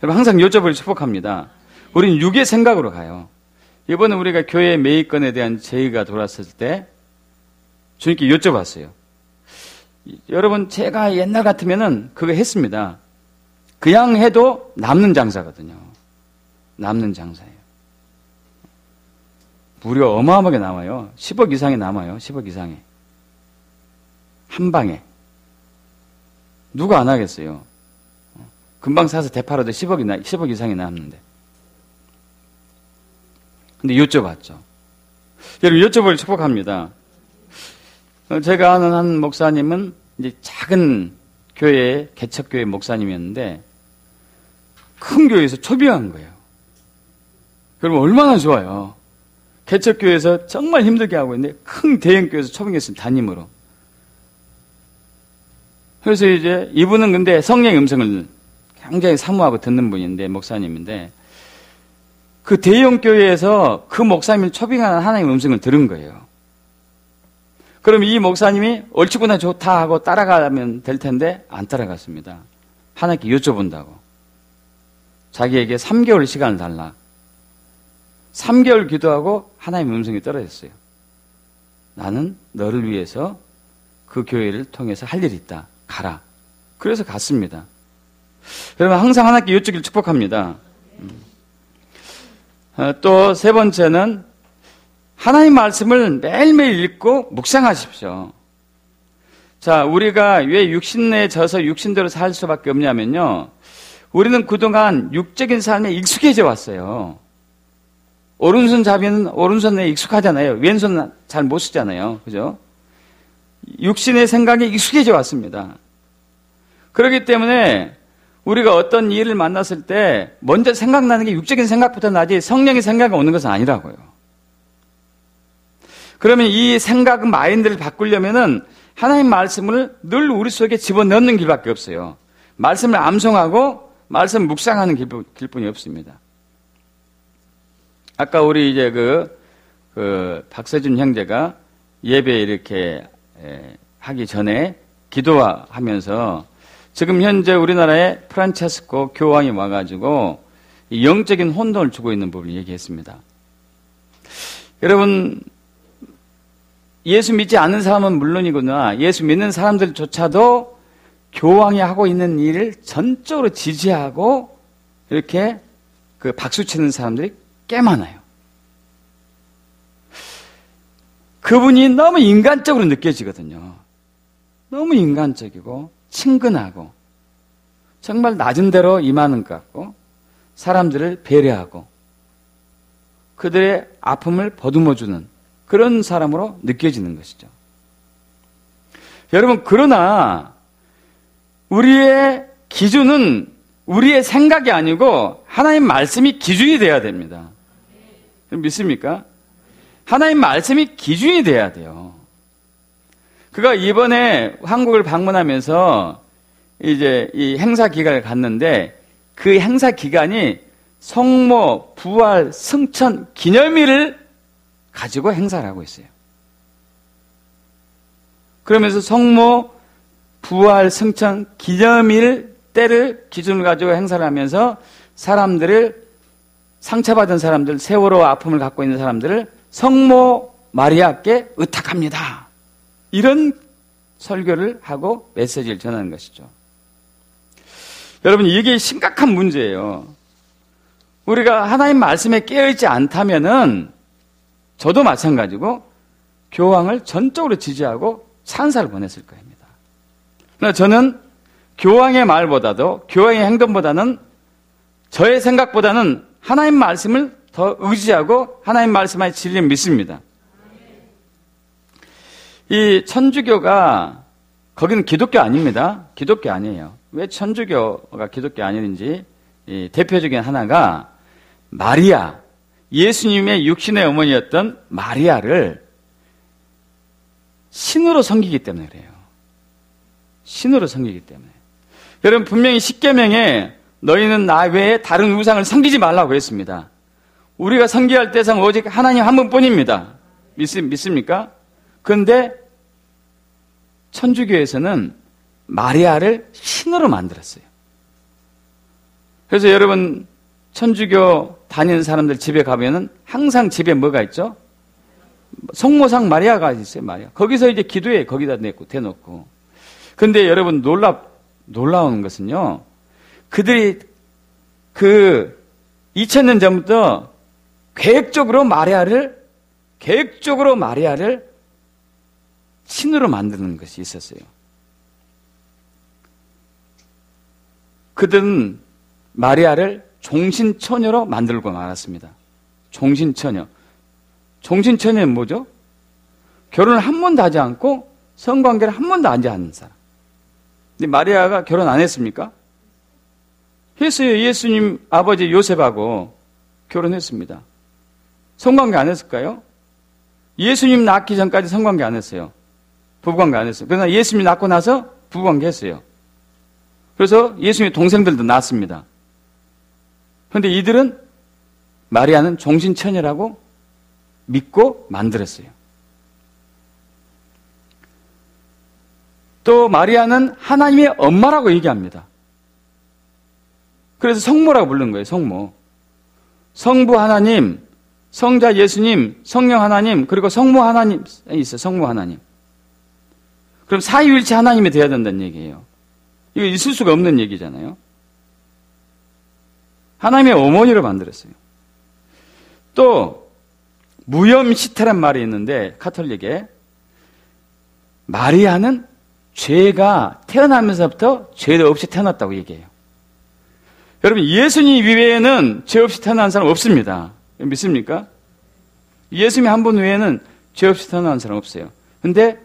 여러분 항상 여쭤볼 축복합니다. 우리는 육의 생각으로 가요. 이번에 우리가 교회 매입건에 대한 제의가 돌아왔을 때 주님께 여쭤봤어요. 여러분 제가 옛날 같으면은 그거 했습니다. 그냥 해도 남는 장사거든요. 남는 장사예요. 무려 어마어마하게 남아요. 10억 이상이 남아요. 10억 이상이. 한 방에. 누가 안 하겠어요. 금방 사서 되팔아도 10억 이상이 남는데. 근데 여쭤봤죠. 여러분 여쭤볼 축복합니다. 제가 아는 한 목사님은 이제 작은 교회, 개척교회 목사님이었는데 큰 교회에서 초빙한 거예요. 그러면 얼마나 좋아요. 개척교회에서 정말 힘들게 하고 있는데 큰 대형교회에서 초빙했어요. 담임으로. 그래서 이제 이분은 근데 성령의 음성을 굉장히 사모하고 듣는 분인데 목사님인데 그 대형교회에서 그 목사님을 초빙하는 하나님의 음성을 들은 거예요. 그럼 이 목사님이 옳지구나 좋다 하고 따라가면 될 텐데 안 따라갔습니다. 하나님께 여쭤본다고. 자기에게 3개월 시간을 달라. 3개월 기도하고 하나님의 음성이 떨어졌어요. 나는 너를 위해서 그 교회를 통해서 할 일이 있다. 가라. 그래서 갔습니다. 여러분 항상 하나님께 여쭙기를 축복합니다. 또 세 번째는 하나님 말씀을 매일매일 읽고 묵상하십시오. 자, 우리가 왜 육신에 져서 육신대로 살 수밖에 없냐면요. 우리는 그동안 육적인 삶에 익숙해져 왔어요. 오른손 잡이는 오른손에 익숙하잖아요. 왼손은 잘 못 쓰잖아요. 그죠? 육신의 생각에 익숙해져 왔습니다. 그렇기 때문에 우리가 어떤 일을 만났을 때 먼저 생각나는 게 육적인 생각부터 나지 성령의 생각이 오는 것은 아니라고요. 그러면 이 생각, 마인드를 바꾸려면은 하나님 말씀을 늘 우리 속에 집어넣는 길밖에 없어요. 말씀을 암송하고 말씀 묵상하는 길뿐이 없습니다. 아까 우리 이제 그 박세준 형제가 예배 이렇게 하기 전에 기도하면서 지금 현재 우리나라에 프란체스코 교황이 와가지고 영적인 혼돈을 주고 있는 부분을 얘기했습니다. 여러분, 예수 믿지 않는 사람은 물론이구나 예수 믿는 사람들조차도 교황이 하고 있는 일을 전적으로 지지하고 이렇게 그 박수치는 사람들이 꽤 많아요. 그분이 너무 인간적으로 느껴지거든요. 너무 인간적이고 친근하고 정말 낮은 대로 임하는 것 같고 사람들을 배려하고 그들의 아픔을 보듬어주는 그런 사람으로 느껴지는 것이죠. 여러분, 그러나 우리의 기준은 우리의 생각이 아니고 하나님 말씀이 기준이 돼야 됩니다. 믿습니까? 하나님 말씀이 기준이 돼야 돼요. 그가 이번에 한국을 방문하면서 이제 이 행사 기간을 갔는데 그 행사 기간이 성모, 부활, 승천, 기념일을 가지고 행사를 하고 있어요. 그러면서 성모, 부활, 승천, 기념일 때를 기준으로 가지고 행사를 하면서 사람들을 상처받은 사람들, 세월호 아픔을 갖고 있는 사람들을 성모 마리아께 의탁합니다. 이런 설교를 하고 메시지를 전하는 것이죠. 여러분, 이게 심각한 문제예요. 우리가 하나님 말씀에 깨어있지 않다면은 저도 마찬가지고 교황을 전적으로 지지하고 찬사를 보냈을 겁니다. 그러나 저는 교황의 말보다도 교황의 행동보다는 저의 생각보다는 하나님 말씀을 더 의지하고 하나님 말씀의 진리를 믿습니다. 이 천주교가 거기는 기독교 아닙니다. 기독교 아니에요. 왜 천주교가 기독교 아닌지 대표적인 하나가 마리아, 예수님의 육신의 어머니였던 마리아를 신으로 섬기기 때문에 그래요. 신으로 섬기기 때문에. 여러분 분명히 십계명에 너희는 나 외에 다른 우상을 섬기지 말라고 했습니다. 우리가 섬겨야 할 대상 오직 하나님 한 분뿐입니다. 믿습니까? 그런데 천주교에서는 마리아를 신으로 만들었어요. 그래서 여러분 천주교 다니는 사람들 집에 가면은 항상 집에 뭐가 있죠? 성모상 마리아가 있어요. 마리아. 거기서 이제 기도해 거기다 대놓고. 근데 여러분 놀라운 것은요. 그들이 2000년 전부터 계획적으로 마리아를 신으로 만드는 것이 있었어요. 그들은 마리아를 종신처녀로 만들고 말았습니다. 종신처녀. 종신처녀는 뭐죠? 결혼을 한 번도 하지 않고 성관계를 한 번도 하지 않는 사람. 근데 마리아가 결혼 안 했습니까? 했어요. 예수님 아버지 요셉하고 결혼했습니다. 성관계 안 했을까요? 예수님 낳기 전까지 성관계 안 했어요. 부부관계 안 했어요. 그러나 예수님 낳고 나서 부부관계 했어요. 그래서 예수님의 동생들도 낳았습니다. 그런데 이들은 마리아는 종신처녀라고 믿고 만들었어요. 또 마리아는 하나님의 엄마라고 얘기합니다. 그래서 성모라고 부르는 거예요. 성모. 성부 하나님, 성자 예수님, 성령 하나님, 그리고 성모 하나님 있어요. 성모 하나님. 그럼 사위일체 하나님이 돼야 된다는 얘기예요. 이거 있을 수가 없는 얘기잖아요. 하나님의 어머니로 만들었어요. 또 무염시태란 말이 있는데 카톨릭에 마리아는 죄가 태어나면서부터 죄 없이 태어났다고 얘기해요. 여러분 예수님 이외에는 죄 없이 태어난 사람 없습니다. 믿습니까? 예수님 한 분 외에는 죄 없이 태어난 사람 없어요. 근데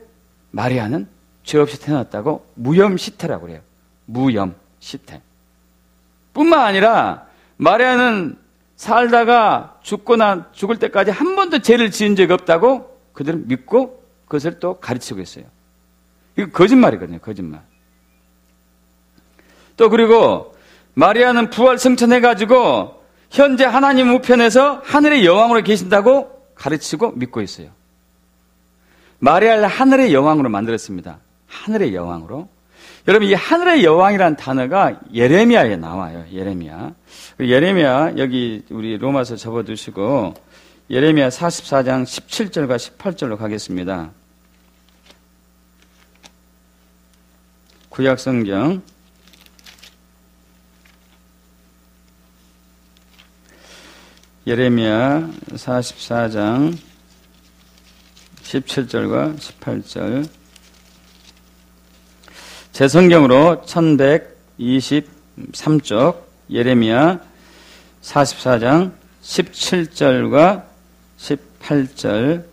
마리아는 죄 없이 태어났다고 무염시태라고 그래요. 무염시태. 뿐만 아니라 마리아는 살다가 죽을 때까지 한 번도 죄를 지은 적이 없다고 그들은 믿고 그것을 또 가르치고 있어요. 이거 거짓말이거든요. 거짓말. 또 그리고 마리아는 부활 승천해가지고 현재 하나님 우편에서 하늘의 여왕으로 계신다고 가르치고 믿고 있어요. 마리아를 하늘의 여왕으로 만들었습니다. 하늘의 여왕으로. 여러분 이 하늘의 여왕이라는 단어가 예레미야에 나와요. 예레미야 여기 우리 로마서 접어두시고 예레미야 44장 17절과 18절로 가겠습니다. 구약성경 예레미야 44장 17절과 18절 제 성경으로 1123쪽 예레미야 44장 17절과 18절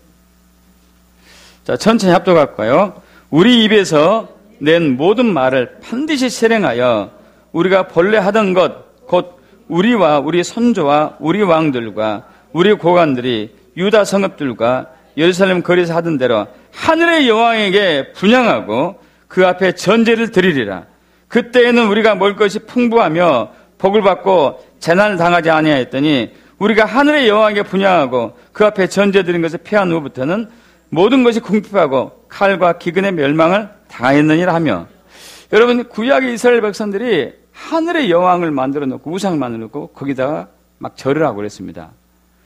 자 천천히 합독할까요? 우리 입에서 낸 모든 말을 반드시 실행하여 우리가 본래 하던 것 곧 우리와 우리 선조와 우리 왕들과 우리 고관들이 유다 성읍들과 예루살렘 거리에서 하던 대로 하늘의 여왕에게 분향하고 그 앞에 전제를 드리리라. 그때에는 우리가 먹을 것이 풍부하며 복을 받고 재난을 당하지 아니하였더니 우리가 하늘의 여왕에게 분향하고 그 앞에 전제 드린 것을 피한 후부터는 모든 것이 궁핍하고 칼과 기근의 멸망을 당하였느니라 하며 여러분 구약의 이스라엘 백성들이 하늘의 여왕을 만들어 놓고 우상을 만들어 놓고 거기다가 막 절을 하고 그랬습니다.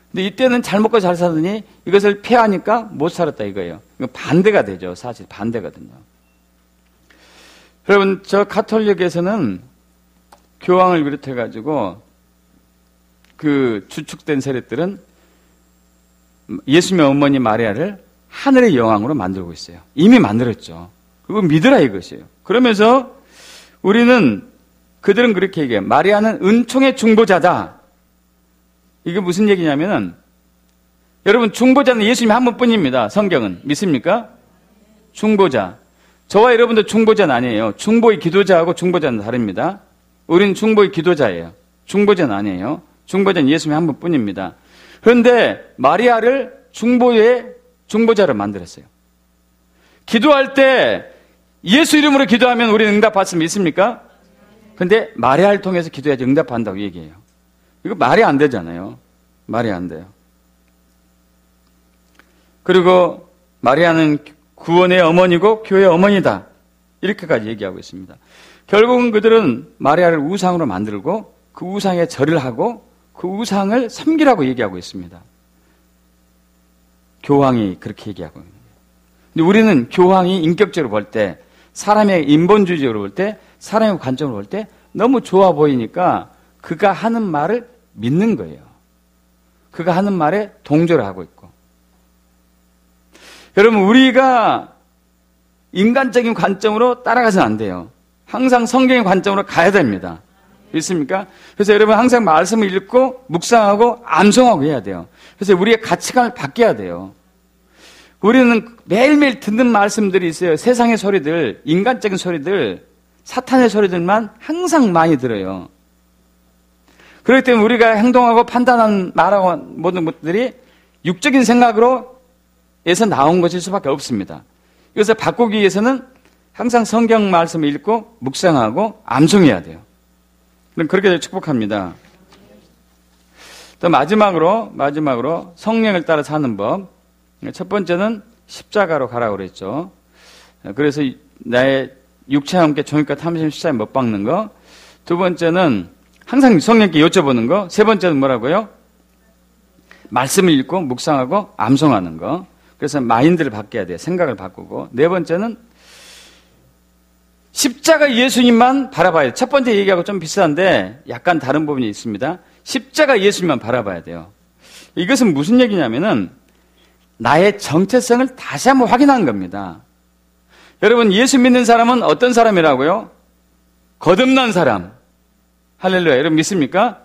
근데 이때는 잘 먹고 잘 사더니 이것을 폐하니까 못 살았다 이거예요. 이거 반대가 되죠. 사실 반대거든요. 여러분 저 가톨릭에서는 교황을 비롯해 가지고 그 주축된 세력들은 예수님의 어머니 마리아를 하늘의 여왕으로 만들고 있어요. 이미 만들었죠. 그거 믿으라 이것이에요. 그러면서 그들은 그렇게 얘기해요. 마리아는 은총의 중보자다. 이게 무슨 얘기냐면은 여러분 중보자는 예수님 한 분뿐입니다. 성경은 믿습니까? 중보자. 저와 여러분도 중보자는 아니에요. 중보의 기도자하고 중보자는 다릅니다. 우리는 중보의 기도자예요. 중보자는 아니에요. 중보자는 예수님 한 분뿐입니다. 그런데 마리아를 중보의 중보자로 만들었어요. 기도할 때 예수 이름으로 기도하면 우리는 응답받을 수 있습니까? 근데 마리아를 통해서 기도해야지 응답한다고 얘기해요. 이거 말이 안 되잖아요. 말이 안 돼요. 그리고 마리아는 구원의 어머니고 교회의 어머니다. 이렇게까지 얘기하고 있습니다. 결국은 그들은 마리아를 우상으로 만들고 그 우상에 절을 하고 그 우상을 섬기라고 얘기하고 있습니다. 교황이 그렇게 얘기하고 있는 거예요. 근데 우리는 교황이 인격적으로 볼 때, 사람의 인본주의적으로 볼 때, 사람의 관점으로 볼 때 너무 좋아 보이니까 그가 하는 말을 믿는 거예요. 그가 하는 말에 동조를 하고 있고. 여러분, 우리가 인간적인 관점으로 따라가서는 안 돼요. 항상 성경의 관점으로 가야 됩니다. 믿습니까? 그래서 여러분 항상 말씀을 읽고 묵상하고 암송하고 해야 돼요. 그래서 우리의 가치관을 바뀌어야 돼요. 우리는 매일매일 듣는 말씀들이 있어요. 세상의 소리들, 인간적인 소리들, 사탄의 소리들만 항상 많이 들어요. 그렇기 때문에 우리가 행동하고 판단하는 말하고 모든 것들이 육적인 생각으로 에서 나온 것일 수밖에 없습니다. 이것을 바꾸기 위해서는 항상 성경 말씀을 읽고 묵상하고 암송해야 돼요. 그렇게 축복합니다. 또 마지막으로 성령을 따라 사는 법. 첫 번째는 십자가로 가라고 그랬죠. 그래서 나의 육체와 함께 종이과 탐심 십자가에 못 박는 거. 두 번째는 항상 성령께 여쭤보는 거. 세 번째는 뭐라고요? 말씀을 읽고 묵상하고 암송하는 거. 그래서 마인드를 바뀌어야 돼요. 생각을 바꾸고. 네 번째는 십자가 예수님만 바라봐야 돼요. 첫 번째 얘기하고 좀 비슷한데 약간 다른 부분이 있습니다. 십자가 예수님만 바라봐야 돼요. 이것은 무슨 얘기냐면은 나의 정체성을 다시 한번 확인하는 겁니다. 여러분, 예수 믿는 사람은 어떤 사람이라고요? 거듭난 사람. 할렐루야. 여러분 믿습니까?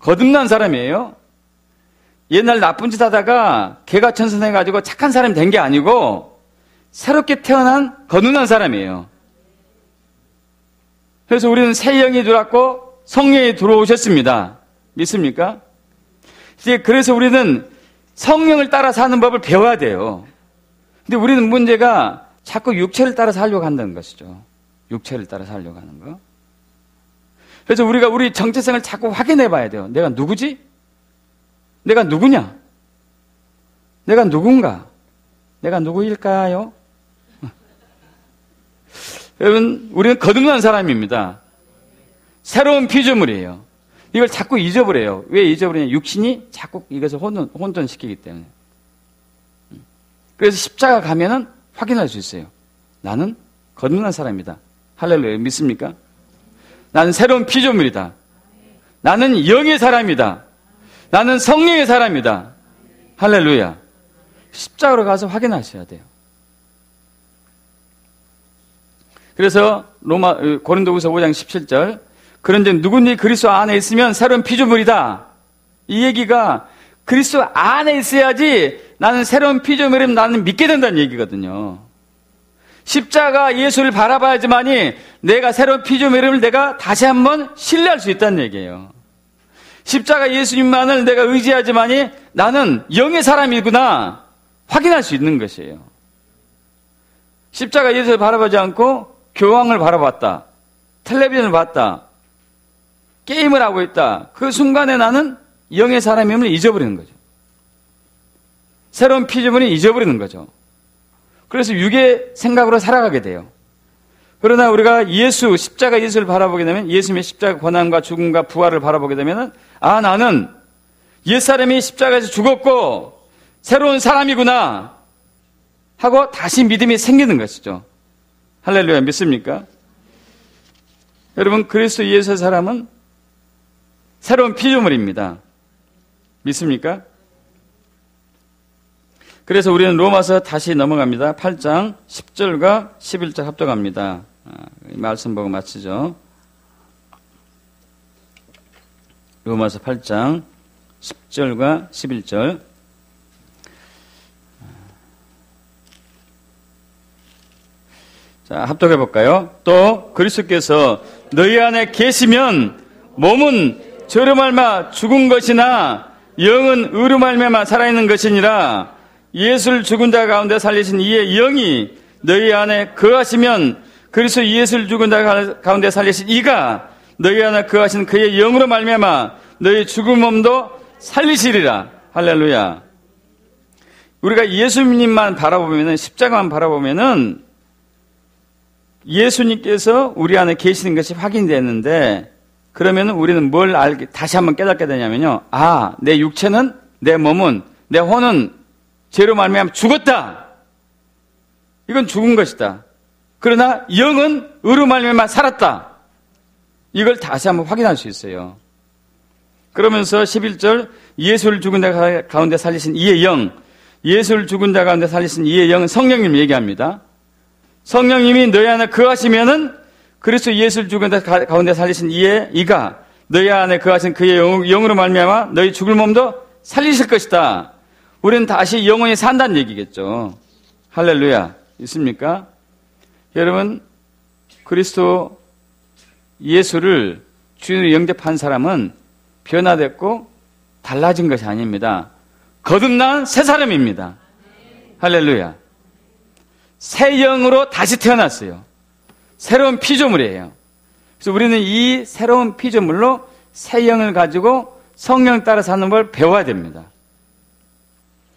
거듭난 사람이에요. 옛날 나쁜 짓 하다가 개가천선해가지고 착한 사람이 된 게 아니고 새롭게 태어난 거듭난 사람이에요. 그래서 우리는 새 영이 들어왔고 성령이 들어오셨습니다. 믿습니까? 이제 그래서 우리는 성령을 따라 사는 법을 배워야 돼요. 근데 우리는 문제가 자꾸 육체를 따라 살려고 한다는 것이죠. 육체를 따라 살려고 하는 거. 그래서 우리가 우리 정체성을 자꾸 확인해 봐야 돼요. 내가 누구지? 내가 누구냐? 내가 누군가? 내가 누구일까요? 여러분, 우리는 거듭난 사람입니다. 새로운 피조물이에요. 이걸 자꾸 잊어버려요. 왜 잊어버리냐? 육신이 자꾸 이것을 혼돈시키기 때문에. 그래서 십자가 가면은 확인할 수 있어요. 나는 거듭난 사람이다. 할렐루야. 믿습니까? 나는 새로운 피조물이다. 나는 영의 사람이다. 나는 성령의 사람이다. 할렐루야. 십자가로 가서 확인하셔야 돼요. 그래서 고린도후서 5장 17절 그런즉 누구니 그리스도 안에 있으면 새로운 피조물이다. 이 얘기가 그리스도 안에 있어야지 나는 새로운 피조물이면 나는 믿게 된다는 얘기거든요. 십자가 예수를 바라봐야지만이 내가 새로운 피조물임을 내가 다시 한번 신뢰할 수 있다는 얘기예요. 십자가 예수님만을 내가 의지하지만이 나는 영의 사람이구나 확인할 수 있는 것이에요. 십자가 예수를 바라보지 않고 교황을 바라봤다. 텔레비전을 봤다. 게임을 하고 있다. 그 순간에 나는 영의 사람임을 잊어버리는 거죠. 새로운 피조물이 잊어버리는 거죠. 그래서 육의 생각으로 살아가게 돼요. 그러나 우리가 십자가 예수를 바라보게 되면 예수님의 십자가 고난과 죽음과 부활을 바라보게 되면 나는 옛사람이 십자가에서 죽었고 새로운 사람이구나 하고 다시 믿음이 생기는 것이죠. 할렐루야. 믿습니까? 여러분, 그리스도 예수의 사람은 새로운 피조물입니다. 믿습니까? 그래서 우리는 로마서 다시 넘어갑니다. 8장 10절과 11절 합독합니다. 말씀 보고 마치죠. 로마서 8장 10절과 11절. 자, 합독해 볼까요? 또 그리스도께서 너희 안에 계시면 몸은 저로 말미암아 죽은 것이나 영은 의로 말미암아 살아있는 것이니라. 예수를 죽은 자 가운데 살리신 이의 영이 너희 안에 거하시면 그리스도 예수를 죽은 자 가운데 살리신 이가 너희 안에 거하신 그의 영으로 말미암아 너희 죽은 몸도 살리시리라. 할렐루야. 우리가 예수님만 바라보면은, 십자가만 바라보면은 예수님께서 우리 안에 계시는 것이 확인되는데, 그러면 우리는 뭘 알게, 다시 한번 깨닫게 되냐면요. 아, 내 육체는, 내 몸은, 내 혼은 죄로 말미암아 죽었다. 이건 죽은 것이다. 그러나 영은 의로 말미암아 살았다. 이걸 다시 한번 확인할 수 있어요. 그러면서 11절, 예수를 죽은 자 가운데 살리신 이의 영, 예수를 죽은 자 가운데 살리신 이의 영은 성령님 얘기합니다. 성령님이 너희 안에 거하시면은 그리스도 예수를 죽은 자 가운데 살리신 이가 너희 안에 거하신 그의 영으로 말미암아 너희 죽을 몸도 살리실 것이다. 우리는 다시 영혼이 산다는 얘기겠죠. 할렐루야. 있습니까? 여러분, 그리스도 예수를 주인으로 영접한 사람은 변화됐고 달라진 것이 아닙니다. 거듭난 새 사람입니다. 할렐루야. 새 영으로 다시 태어났어요. 새로운 피조물이에요. 그래서 우리는 이 새로운 피조물로 새 영을 가지고 성령 따라 사는 걸 배워야 됩니다.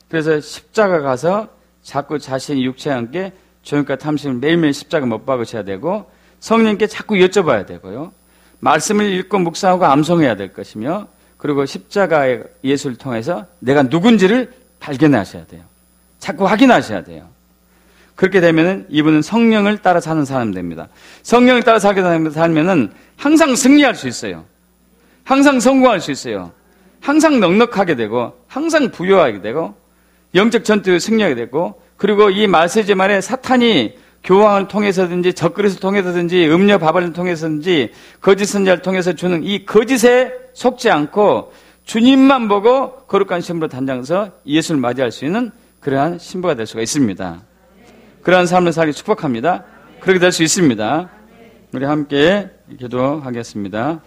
그래서 십자가 가서 자꾸 자신의 육체와 함께 죄악과 탐심을 매일매일 십자가 못 박으셔야 되고, 성령님께 자꾸 여쭤봐야 되고요. 말씀을 읽고 묵상하고 암송해야 될 것이며, 그리고 십자가의 예수를 통해서 내가 누군지를 발견하셔야 돼요. 자꾸 확인하셔야 돼요. 그렇게 되면은 이분은 성령을 따라 사는 사람이 됩니다. 성령을 따라 살면은 항상 승리할 수 있어요. 항상 성공할 수 있어요. 항상 넉넉하게 되고, 항상 부유하게 되고, 영적 전투에 승리하게 되고, 그리고 이 말세지 말에 사탄이 교황을 통해서든지 적그리스를 통해서든지 음녀 바벨을 통해서든지 거짓 선지자를 통해서 주는 이 거짓에 속지 않고 주님만 보고 거룩한 신부로 단장해서 예수를 맞이할 수 있는 그러한 신부가 될 수가 있습니다. 그러한 삶을 살기 축복합니다. 그렇게 될 수 있습니다. 우리 함께 기도하겠습니다.